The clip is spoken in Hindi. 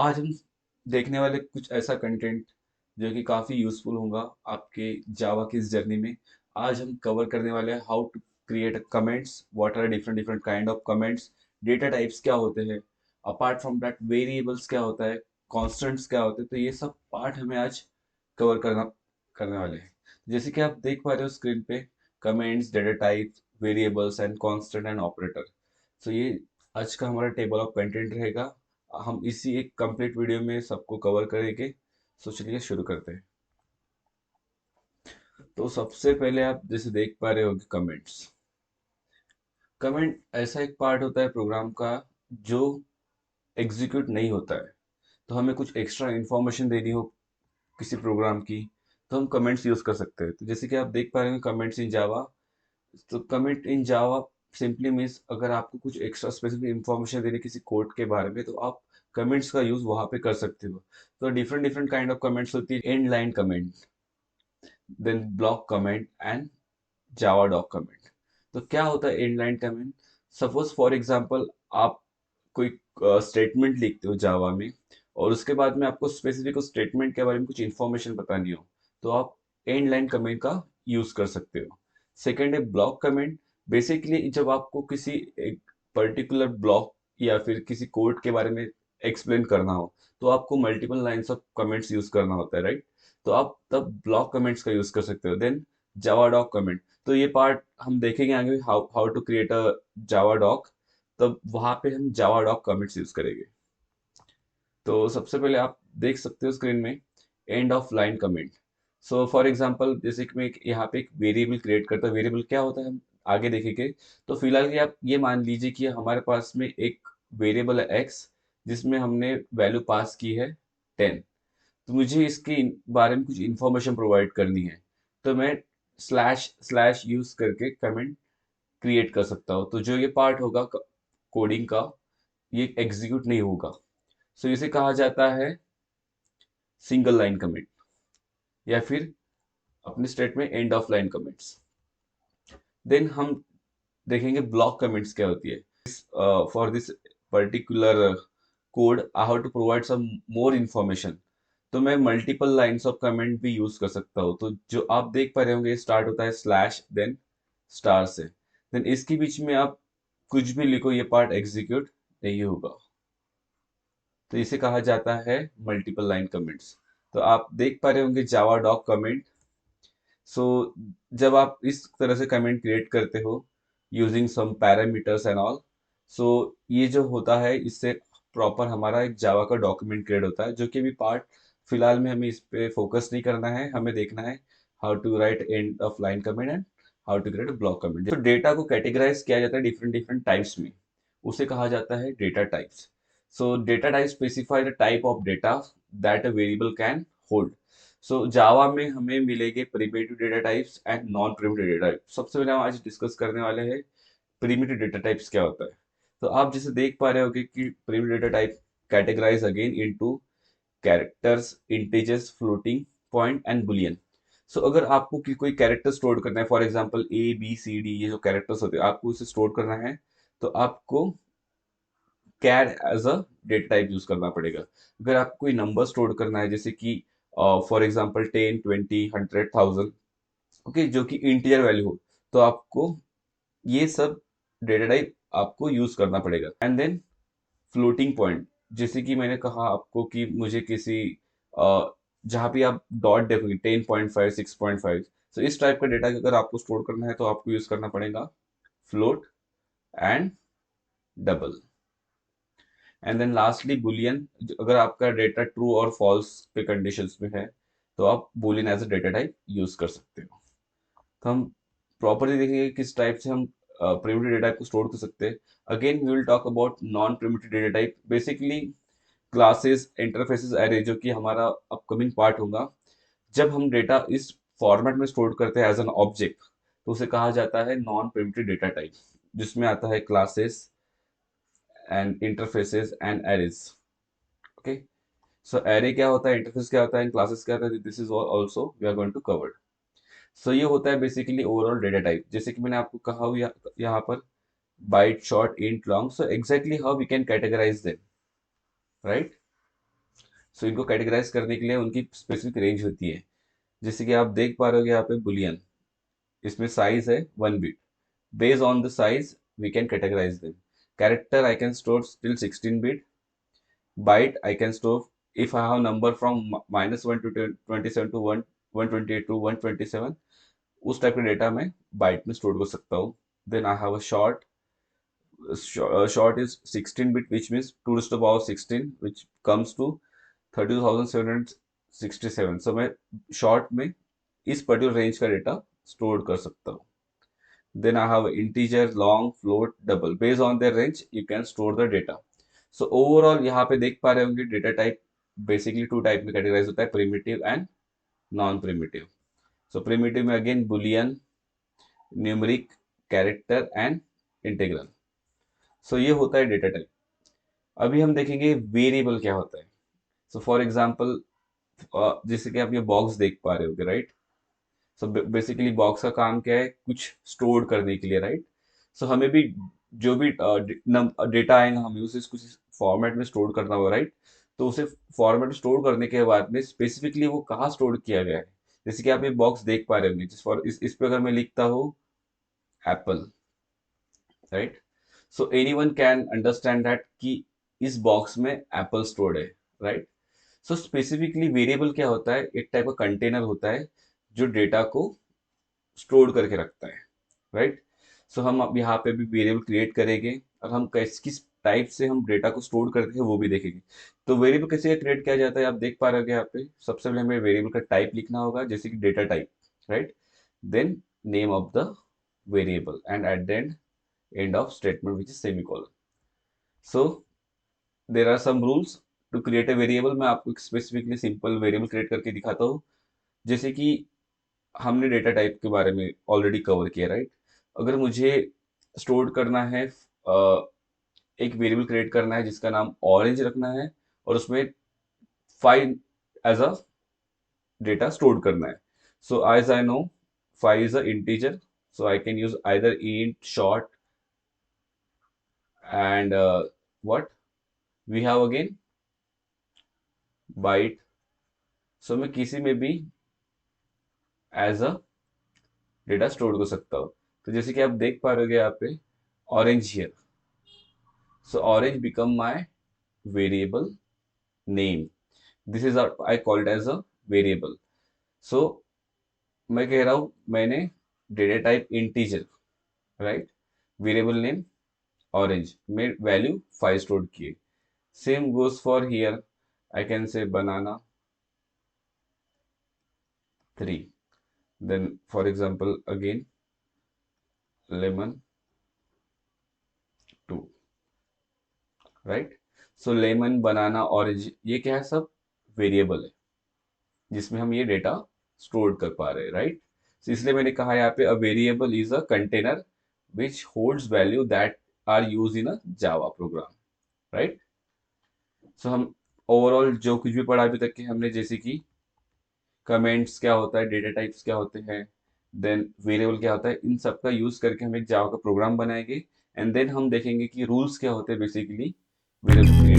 आज हम देखने वाले कुछ ऐसा कंटेंट जो कि काफ़ी यूज़फुल होगा आपके जावा की इस जर्नी में। आज हम कवर करने वाले हैं how to create comments, what are different different kind of comments, data types क्या होते हैं, अपार्ट फ्रॉम दैट वेरिएबल्स क्या होता है, कॉन्स्टेंट्स क्या होते हैं। तो ये सब पार्ट हमें आज कवर करना करने वाले हैं। जैसे कि आप देख पा रहे हो स्क्रीन पे, comments, data types, variables and constant and operator. तो ये आज का हमारा टेबल ऑफ कंटेंट रहेगा। हम इसी एक कंप्लीट वीडियो में सबको कवर करेंगे। तो चलिए शुरू करते हैं। तो सबसे पहले आप जैसे देख पा रहे होंगे कमेंट्स। कमेंट ऐसा एक पार्ट होता है प्रोग्राम का जो एग्जीक्यूट नहीं होता है। तो हमें कुछ एक्स्ट्रा इंफॉर्मेशन देनी हो किसी प्रोग्राम की, तो हम कमेंट्स यूज कर सकते हैं। तो जैसे कि आप देख पा रहे हैं कमेंट्स इन जावा। तो comment in Java simply means अगर आपको कुछ एक्स्ट्रा स्पेसिफिक इंफॉर्मेशन देनी किसी कोड के बारे में, तो आप कमेंट्स का यूज वहां पे कर सकते हो। तो different different kind of comments होती है। End line comment, then block comment and Java doc comment. तो क्या होता है end line comment? Suppose for example आप कोई स्टेटमेंट लिखते हो जावा में, और उसके बाद में आपको स्पेसिफिक उस स्टेटमेंट के बारे में कुछ इंफॉर्मेशन बतानी हो, तो आप एंड लाइन कमेंट का यूज कर सकते हो। सेकेंड है ब्लॉक कमेंट। बेसिकली जब आपको किसी एक पर्टिकुलर ब्लॉक या फिर किसी कोड के बारे में एक्सप्लेन करना हो, तो आपको multiple lines of comments use करना होता है, राइट? तो आप तब ब्लॉक कमेंट्स का यूज कर सकते हो। देन जावा डॉक कमेंट, तो ये पार्ट हम देखेंगे आगे, how how to create a Java doc. तब वहां पे हम जावा डॉक कमेंट्स यूज करेंगे। तो सबसे पहले आप देख सकते हो स्क्रीन में end of line comment. So for example जैसे कि मैं यहाँ पे एक वेरिएबल क्रिएट करता हूँ। वेरिएबल क्या होता है हम आगे देखेंगे। तो फिलहाल ये आप ये मान लीजिए कि हमारे पास में एक वेरिएबल है एक्स, जिसमें हमने वैल्यू पास की है 10। तो मुझे इसके बारे में कुछ इन्फॉर्मेशन प्रोवाइड करनी है। तो मैं स्लैश स्लैश यूज करके कमेंट क्रिएट कर सकता हूँ। तो जो ये पार्ट होगा कोडिंग का, ये एग्जीक्यूट नहीं होगा। सो इसे कहा जाता है सिंगल लाइन कमेंट, या फिर अपने स्टेट में end of line comments. Then हम देखेंगे ब्लॉक कमेंट्स क्या होती है। For this particular code I have to provide some more information, तो मैं मल्टीपल लाइंस ऑफ कमेंट भी यूज कर सकता हूँ। तो जो आप देख पा रहे होंगे स्टार्ट होता है स्लैश देन स्टार से। देन इसके बीच में आप कुछ भी लिखो, ये पार्ट एग्जीक्यूट नहीं होगा। तो इसे कहा जाता है मल्टीपल लाइन कमेंट्स। तो आप देख पा रहे होंगे जावा डॉक कमेंट। सो जब आप इस तरह से कमेंट क्रिएट करते हो using some parameters and all, so ये जो होता है इससे प्रॉपर हमारा एक जावा का डॉक्यूमेंट क्रिएट होता है, जो कि अभी पार्ट फिलहाल में हमें इस पे फोकस नहीं करना है। हमें देखना है how to write end of line comment and how to create block comment. तो डेटा को कैटेगराइज किया जाता है डिफरेंट डिफरेंट टाइप्स में, उसे कहा जाता है data types. So data type specify the type of data that a variable can hold. So Java में हमें मिलेंगे primitive data types and non primitive data type. सबसे पहले हम आज डिस्कस करने वाले हैं प्रिमिटिव डेटा टाइप्स क्या होता है। तो आप जैसे देख पा रहे होगे कि primitive data type categorise again into characters, integers, floating point and Boolean. So अगर आपको कोई कैरेक्टर स्टोर करना है, for example A B C D, ये जो कैरेक्टर्स होते हैं आपको उसे स्टोर करना है, तो आपको char as a data type use करना पड़ेगा। अगर आपको कोई नंबर स्टोर करना है, जैसे कि फॉर एग्जांपल 10, 20, 100, 1000, ओके, जो कि इंटीजर वैल्यू हो, तो आपको ये सब डेटा टाइप आपको यूज करना पड़ेगा। एंड देन फ्लोटिंग पॉइंट, जैसे कि मैंने कहा आपको कि मुझे किसी जहाँ भी आप डॉट देखोगे 10.5, 6.5, तो इस टाइप का डेटा अगर आपको स्टोर करना है तो आपको यूज करना पड़ेगा float and double. And then lastly boolean, अगर आपका डेटा ट्रू और फॉल्स पे कंडीशंस में है, तो आप boolean as a data type use कर सकते हो। तो हम प्रॉपरली देखेंगे किस टाइप से हम प्रिमिटिव डेटा टाइप को स्टोर कर सकते हैं। Again we will talk about non primitive data type, basically classes, interfaces, array, जो कि हमारा अपकमिंग पार्ट होगा। जब हम डेटा इस फॉर्मेट में स्टोर करते हैं एज एन ऑब्जेक्ट, तो उसे कहा जाता है नॉन प्रिमिटिव डेटा टाइप, जिसमें आता है classes and interfaces and arrays. Okay, so array क्या होता है, इंटरफेस क्या होता है, क्लासेस क्या होता है, this is also we are going to cover. So ये होता है बेसिकली ओवरऑल डेटा टाइप। जैसे कि मैंने आपको कहा हुआ यहाँ पर byte, short, int, long, so exactly how we can categorise them, right? So इनको कैटेगराइज करने के लिए उनकी स्पेसिफिक रेंज होती है। जैसे कि आप देख पा रहे हो यहाँ पे बुलियन, इसमें साइज है 1 bit. Based on the size we can categorise them. Character I can store till 16 bit. Byte I can store if I have number from -1 to 27 to 1 128 to 127, उस टाइप का डेटा मैं बाइट में स्टोर कर सकता हूँ। Then I have a short, short is 16 bit, which means 2 to the power 16, which comes to 32,767। so मैं short में इस पर्टिकुलर रेंज का डेटा स्टोर कर सकता हूँ। then I have integer, long, float, double, based on their range you can store the data। so overall यहाँ पे देख पा रहे होंगे data type basically two type में कैटेगराइज होता है, primitive and non primitive. So primitive में again Boolean, numeric, character and integral. So ये होता है डेटा टाइप। अभी हम देखेंगे वेरिएबल क्या होता है। सो फॉर एग्जांपल जैसे कि आप ये बॉक्स देख पा रहे होगे, राइट। सो बेसिकली बॉक्स का काम क्या है, कुछ स्टोर करने के लिए, राइट। सो हमें भी जो भी डेटा आएगा हमें उसे कुछ फॉर्मेट में स्टोर करना होगा, राइट। तो उसे फॉर्मेट स्टोर करने के बाद में स्पेसिफिकली वो कहाँ स्टोर किया गया है। जैसे कि आप ये बॉक्स देख पा रहे होंगे, जिस फॉर इस पे अगर मैं लिखता हूँ Apple, right. So anyone can understand that कि इस बॉक्स में एप्पल स्टोर्ड है, राइट। सो स्पेसिफिकली वेरिएबल क्या होता है, एक टाइप का कंटेनर होता है जो डेटा को स्टोर करके रखता है, राइट। सो हम अब यहाँ पे भी वेरिएबल क्रिएट करेंगे और हम किस टाइप से हम डेटा को स्टोर करते हैं वो भी देखेंगे। तो वेरिएबल कैसे क्रिएट किया जाता है आप देख पा रहे हो यहाँ पे। सबसे पहले हमें वेरिएबल का टाइप लिखना होगा, जैसे कि data type, right. Then name of the variable and at the end of statement which is semicolon। so there are some rules to create a variable। मैं आपको स्पेसिफिकली सिंपल वेरिएबल क्रिएट करके दिखाता हूँ। जैसे कि हमने डेटा टाइप के बारे में ऑलरेडी कवर किया, राइट। अगर मुझे स्टोर करना है एक वेरिएबल क्रिएट करना है जिसका नाम ऑरेंज रखना है और उसमें 5 एज अ डेटा स्टोर करना है। So as I know 5 is a integer, so I can use either int, short and what we have again byte। सो मैं किसी में भी एज अ डेटा स्टोर कर सकता हूँ। तो जैसे कि आप देख पा रहे हो यहाँ पे orange here, so orange become my variable name. This is I called as a variable. So मैं कह रहा हूँ मैंने data type integer, right, variable name orange में वैल्यू 5 स्टोर किए। Same goes for here, I can say banana 3, then for example again lemon 2, राइट। सो लेमन, बनाना, ऑरेंज, ये क्या है, सब वेरिएबल है जिसमें हम ये डेटा स्टोर कर पा रहे हैं, राइट। so इसलिए मैंने कहा यहाँ पे a variable is a container which holds value that are use in a Java program, right. So हम ओवरऑल जो कुछ भी पढ़ा अभी तक के हमने, जैसे कि कमेंट्स क्या होता है, डेटा टाइप्स क्या होते हैं, देन वेरिएबल क्या होता है, इन सब का यूज करके हम एक जावा का प्रोग्राम बनाएंगे। एंड देन हम देखेंगे कि रूल्स क्या होते हैं बेसिकली वेरिएबल